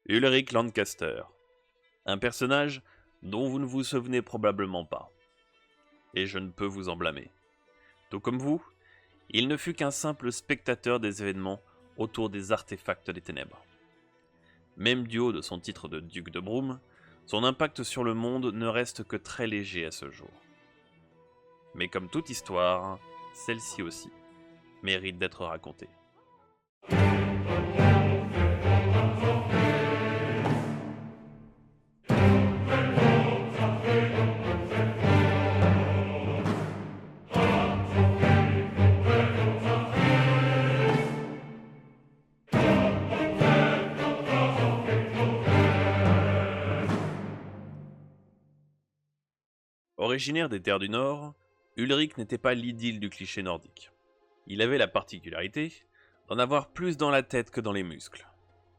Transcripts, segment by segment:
Ulrich Lancaster, un personnage dont vous ne vous souvenez probablement pas. Et je ne peux vous en blâmer. Tout comme vous, il ne fut qu'un simple spectateur des événements autour des artefacts des ténèbres. Même du haut de son titre de duc de Broum, son impact sur le monde ne reste que très léger à ce jour. Mais comme toute histoire, celle-ci aussi mérite d'être racontée. Originaire des terres du Nord, Ulrich n'était pas l'idylle du cliché nordique. Il avait la particularité d'en avoir plus dans la tête que dans les muscles.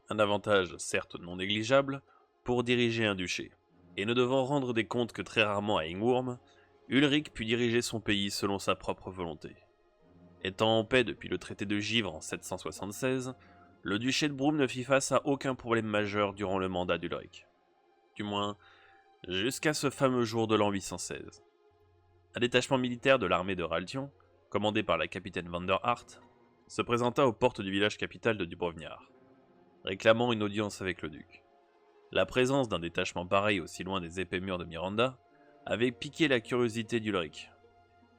Un avantage certes non négligeable pour diriger un duché. Et ne devant rendre des comptes que très rarement à Ingwurm, Ulrich put diriger son pays selon sa propre volonté. Étant en paix depuis le traité de Givres en 776, le duché de Broum ne fit face à aucun problème majeur durant le mandat d'Ulrich. Du moins, jusqu'à ce fameux jour de l'an 816. Un détachement militaire de l'armée de Raltion, commandé par la capitaine van der Hart, se présenta aux portes du village capital de Dubrovniar, réclamant une audience avec le duc. La présence d'un détachement pareil aussi loin des épais murs de Miranda avait piqué la curiosité d'Ulrich.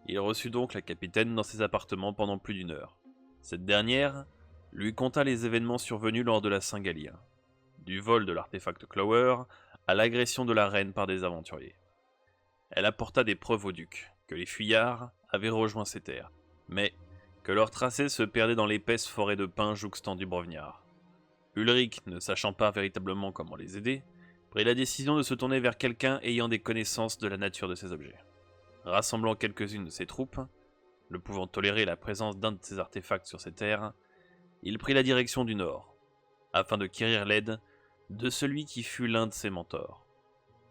Il reçut donc la capitaine dans ses appartements pendant plus d'une heure. Cette dernière lui conta les événements survenus lors de la Saint-Galien, du vol de l'artefact Clower à l'agression de la reine par des aventuriers. Elle apporta des preuves au duc que les fuyards avaient rejoint ces terres, mais que leur tracé se perdait dans l'épaisse forêt de pins jouxtant Dubrovniar. Ulrich, ne sachant pas véritablement comment les aider, prit la décision de se tourner vers quelqu'un ayant des connaissances de la nature de ces objets. Rassemblant quelques-unes de ses troupes, ne pouvant tolérer la présence d'un de ces artefacts sur ces terres, il prit la direction du nord, afin de quérir l'aide de celui qui fut l'un de ses mentors.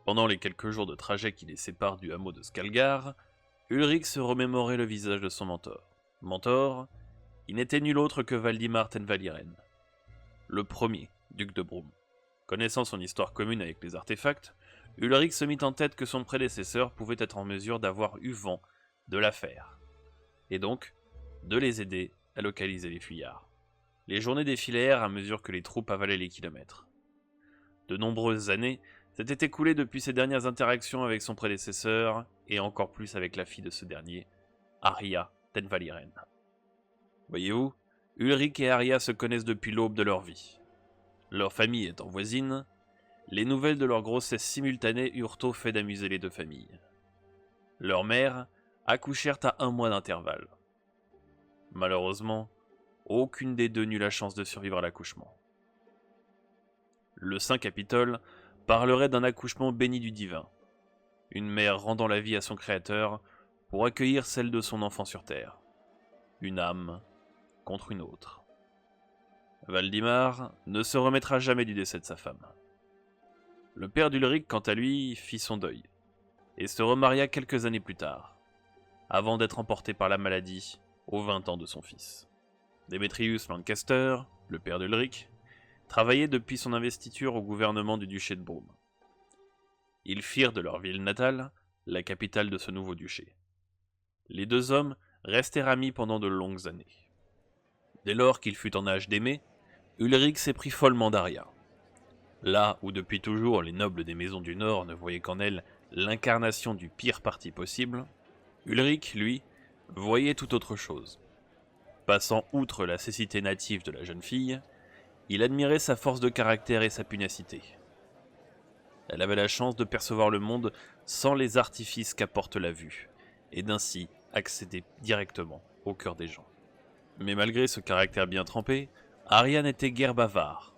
Pendant les quelques jours de trajet qui les séparent du hameau de Skalgar, Ulrich se remémorait le visage de son mentor. Mentor, il n'était nul autre que Valdimar Tenvaliren, le premier duc de Broum. Connaissant son histoire commune avec les artefacts, Ulrich se mit en tête que son prédécesseur pouvait être en mesure d'avoir eu vent de l'affaire, et donc de les aider à localiser les fuyards. Les journées défilèrent à mesure que les troupes avalaient les kilomètres. De nombreuses années s'étaient écoulées depuis ses dernières interactions avec son prédécesseur, et encore plus avec la fille de ce dernier, Arya Tenvaliren. Voyez-vous, Ulrich et Arya se connaissent depuis l'aube de leur vie. Leur famille étant voisine, les nouvelles de leur grossesse simultanée eurent au fait d'amuser les deux familles. Leurs mères accouchèrent à 1 mois d'intervalle. Malheureusement, aucune des deux n'eut la chance de survivre à l'accouchement. Le Saint Capitole parlerait d'un accouchement béni du divin, une mère rendant la vie à son créateur pour accueillir celle de son enfant sur terre, une âme contre une autre. Valdimar ne se remettra jamais du décès de sa femme. Le père d'Ulrich, quant à lui, fit son deuil, et se remaria quelques années plus tard, avant d'être emporté par la maladie aux 20 ans de son fils. Demetrius Lancaster, le père d'Ulrich, travaillait depuis son investiture au gouvernement du duché de Broum. Ils firent de leur ville natale la capitale de ce nouveau duché. Les deux hommes restèrent amis pendant de longues années. Dès lors qu'il fut en âge d'aimer, Ulrich s'éprit follement d'Arya. Là où depuis toujours les nobles des maisons du Nord ne voyaient qu'en elle l'incarnation du pire parti possible, Ulrich, lui, voyait tout autre chose. Passant outre la cécité native de la jeune fille, il admirait sa force de caractère et sa pugnacité. Elle avait la chance de percevoir le monde sans les artifices qu'apporte la vue, et d'ainsi accéder directement au cœur des gens. Mais malgré ce caractère bien trempé, Arya n'était guère bavard,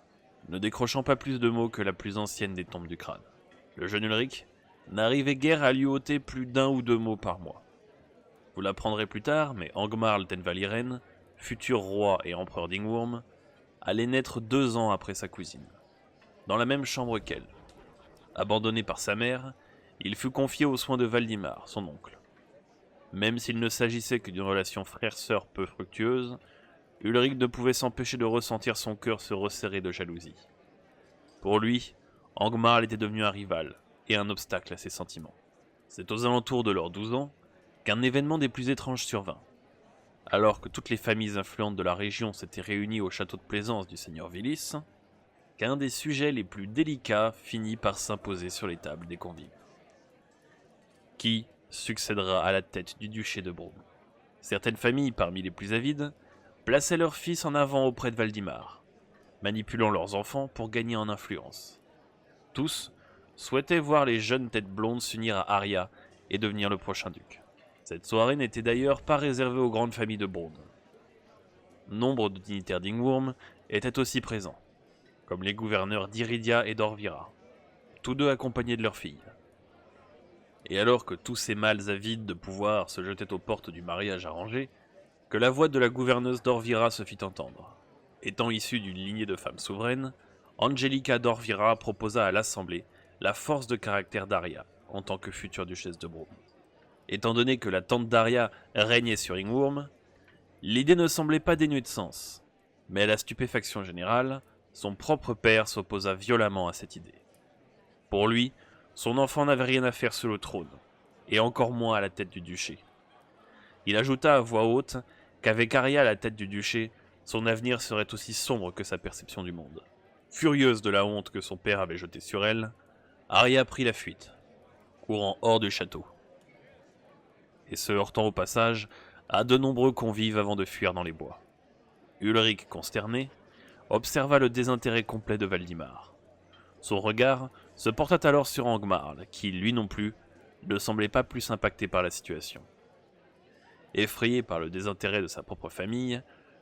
ne décrochant pas plus de mots que la plus ancienne des tombes du crâne. Le jeune Ulrich n'arrivait guère à lui ôter plus d'1 ou 2 mots par mois. Vous l'apprendrez plus tard, mais Angmar Tenvaliren, futur roi et empereur d'Ingwurm, allait naître 2 ans après sa cousine, dans la même chambre qu'elle. Abandonné par sa mère, il fut confié aux soins de Valdimar, son oncle. Même s'il ne s'agissait que d'une relation frère-sœur peu fructueuse, Ulrich ne pouvait s'empêcher de ressentir son cœur se resserrer de jalousie. Pour lui, Angmar était devenu un rival et un obstacle à ses sentiments. C'est aux alentours de leurs 12 ans qu'un événement des plus étranges survint. Alors que toutes les familles influentes de la région s'étaient réunies au château de plaisance du seigneur Vilis, qu'un des sujets les plus délicats finit par s'imposer sur les tables des convives. Qui succédera à la tête du duché de Brome? Certaines familles, parmi les plus avides, plaçaient leurs fils en avant auprès de Valdimar, manipulant leurs enfants pour gagner en influence. Tous souhaitaient voir les jeunes têtes blondes s'unir à Arya et devenir le prochain duc. Cette soirée n'était d'ailleurs pas réservée aux grandes familles de Brome. Nombre de dignitaires d'Ingworm étaient aussi présents, comme les gouverneurs d'Iridia et d'Orvira, tous deux accompagnés de leurs filles. Et alors que tous ces mâles avides de pouvoir se jetaient aux portes du mariage arrangé, que la voix de la gouverneuse d'Orvira se fit entendre. Étant issue d'une lignée de femmes souveraines, Angelica d'Orvira proposa à l'Assemblée la force de caractère d'Arya en tant que future duchesse de Brome. Étant donné que la tante d'Arya régnait sur Ingworm, l'idée ne semblait pas dénuée de sens, mais à la stupéfaction générale, son propre père s'opposa violemment à cette idée. Pour lui, son enfant n'avait rien à faire sur le trône, et encore moins à la tête du duché. Il ajouta à voix haute qu'avec Arya à la tête du duché, son avenir serait aussi sombre que sa perception du monde. Furieuse de la honte que son père avait jetée sur elle, Arya prit la fuite, courant hors du château, et se heurtant au passage à de nombreux convives avant de fuir dans les bois. Ulrich, consterné, observa le désintérêt complet de Valdimar. Son regard se porta alors sur Angmar, qui, lui non plus, ne semblait pas plus impacté par la situation. Effrayé par le désintérêt de sa propre famille,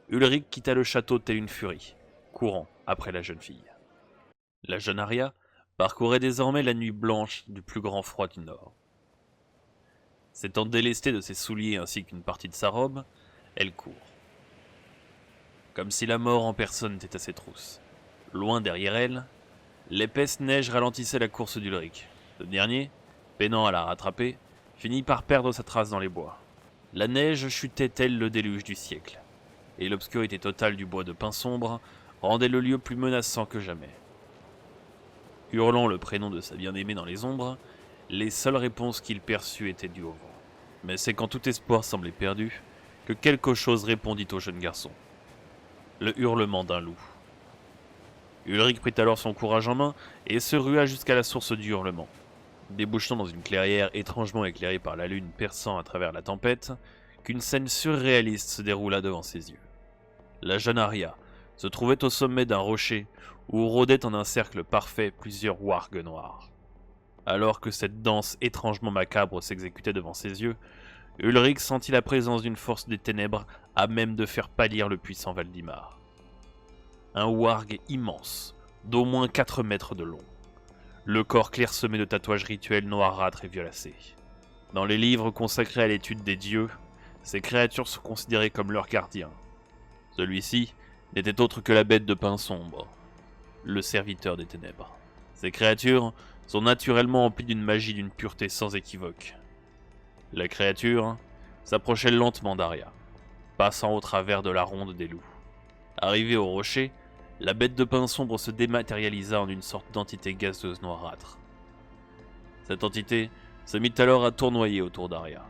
Ulrich quitta le château tel une furie, courant après la jeune fille. La jeune Arya parcourait désormais la nuit blanche du plus grand froid du nord. S'étant délestée de ses souliers ainsi qu'une partie de sa robe, elle court. Comme si la mort en personne était à ses trousses. Loin derrière elle, l'épaisse neige ralentissait la course d'Ulrich. Ce dernier, peinant à la rattraper, finit par perdre sa trace dans les bois. La neige chutait tel le déluge du siècle, et l'obscurité totale du bois de pin sombre rendait le lieu plus menaçant que jamais. Hurlant le prénom de sa bien-aimée dans les ombres, les seules réponses qu'il perçut étaient dues au vent. Mais c'est quand tout espoir semblait perdu que quelque chose répondit au jeune garçon. Le hurlement d'un loup. Ulrich prit alors son courage en main et se rua jusqu'à la source du hurlement. Débouchant dans une clairière étrangement éclairée par la lune perçant à travers la tempête, qu'une scène surréaliste se déroula devant ses yeux. La jeune Arya se trouvait au sommet d'un rocher où rôdaient en un cercle parfait plusieurs wargs noirs. Alors que cette danse étrangement macabre s'exécutait devant ses yeux, Ulrich sentit la présence d'une force des ténèbres à même de faire pâlir le puissant Valdimar. Un warg immense, d'au moins 4 mètres de long. Le corps clairsemé de tatouages rituels noirâtres et violacés. Dans les livres consacrés à l'étude des dieux, ces créatures sont considérées comme leurs gardiens. Celui-ci n'était autre que la bête de pin sombre, le serviteur des ténèbres. Ces créatures sont naturellement emplies d'une magie d'une pureté sans équivoque. La créature s'approchait lentement d'Arya, passant au travers de la ronde des loups. Arrivée au rocher, la bête de pin sombre se dématérialisa en une sorte d'entité gazeuse noirâtre. Cette entité se mit alors à tournoyer autour d'Arya.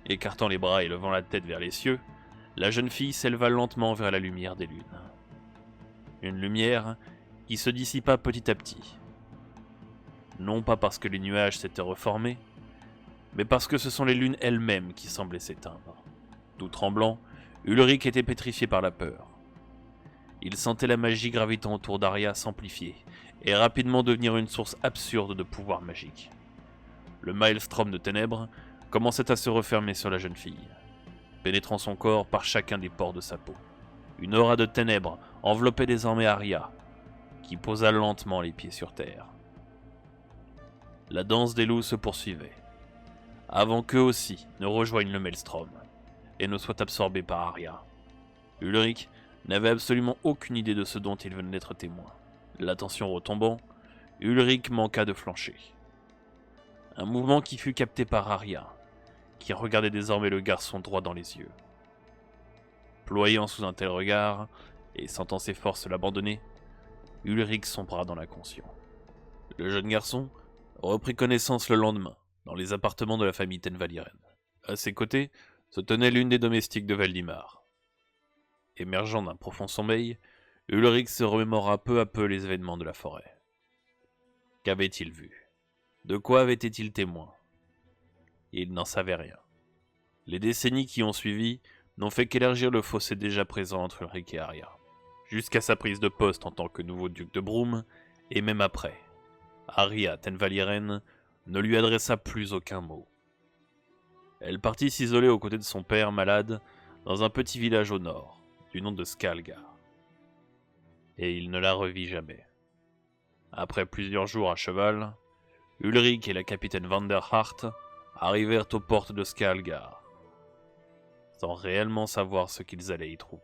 Écartant les bras et levant la tête vers les cieux, la jeune fille s'éleva lentement vers la lumière des lunes. Une lumière qui se dissipa petit à petit. Non pas parce que les nuages s'étaient reformés, mais parce que ce sont les lunes elles-mêmes qui semblaient s'éteindre. Tout tremblant, Ulrich était pétrifié par la peur. Il sentait la magie gravitant autour d'Arya s'amplifier et rapidement devenir une source absurde de pouvoir magique. Le maelstrom de ténèbres commençait à se refermer sur la jeune fille, pénétrant son corps par chacun des pores de sa peau. Une aura de ténèbres enveloppait désormais Arya, qui posa lentement les pieds sur terre. La danse des loups se poursuivait, avant qu'eux aussi ne rejoignent le maelstrom et ne soient absorbés par Arya. Ulrich n'avait absolument aucune idée de ce dont il venait d'être témoin. L'attention retombant, Ulrich manqua de flancher. Un mouvement qui fut capté par Arya, qui regardait désormais le garçon droit dans les yeux. Ployant sous un tel regard, et sentant ses forces l'abandonner, Ulrich sombra dans l'inconscient. Le jeune garçon reprit connaissance le lendemain, dans les appartements de la famille Tenvalieren. À ses côtés se tenait l'une des domestiques de Valdimar. Émergeant d'un profond sommeil, Ulrich se remémora peu à peu les événements de la forêt. Qu'avait-il vu? De quoi avait-il témoin? Il n'en savait rien. Les décennies qui ont suivi n'ont fait qu'élargir le fossé déjà présent entre Ulrich et Arya, jusqu'à sa prise de poste en tant que nouveau duc de Broum, et même après. Arya Tenvalieren ne lui adressa plus aucun mot. Elle partit s'isoler aux côtés de son père malade dans un petit village au nord, du nom de Skalgar. Et il ne la revit jamais. Après plusieurs jours à cheval, Ulrich et la capitaine Vanderhart arrivèrent aux portes de Skalgar, sans réellement savoir ce qu'ils allaient y trouver.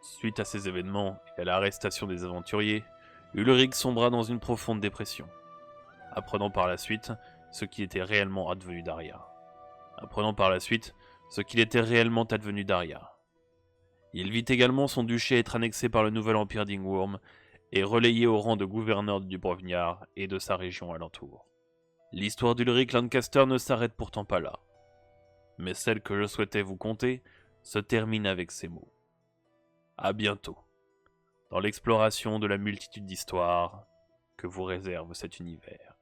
Suite à ces événements et à l'arrestation des aventuriers, Ulrich sombra dans une profonde dépression, apprenant par la suite ce qui était réellement advenu d'Arya. Il vit également son duché être annexé par le nouvel empire d'Ingworm et relayé au rang de gouverneur du Dubrovnar et de sa région alentour. L'histoire d'Ulrich Lancaster ne s'arrête pourtant pas là, mais celle que je souhaitais vous conter se termine avec ces mots. À bientôt, dans l'exploration de la multitude d'histoires que vous réserve cet univers.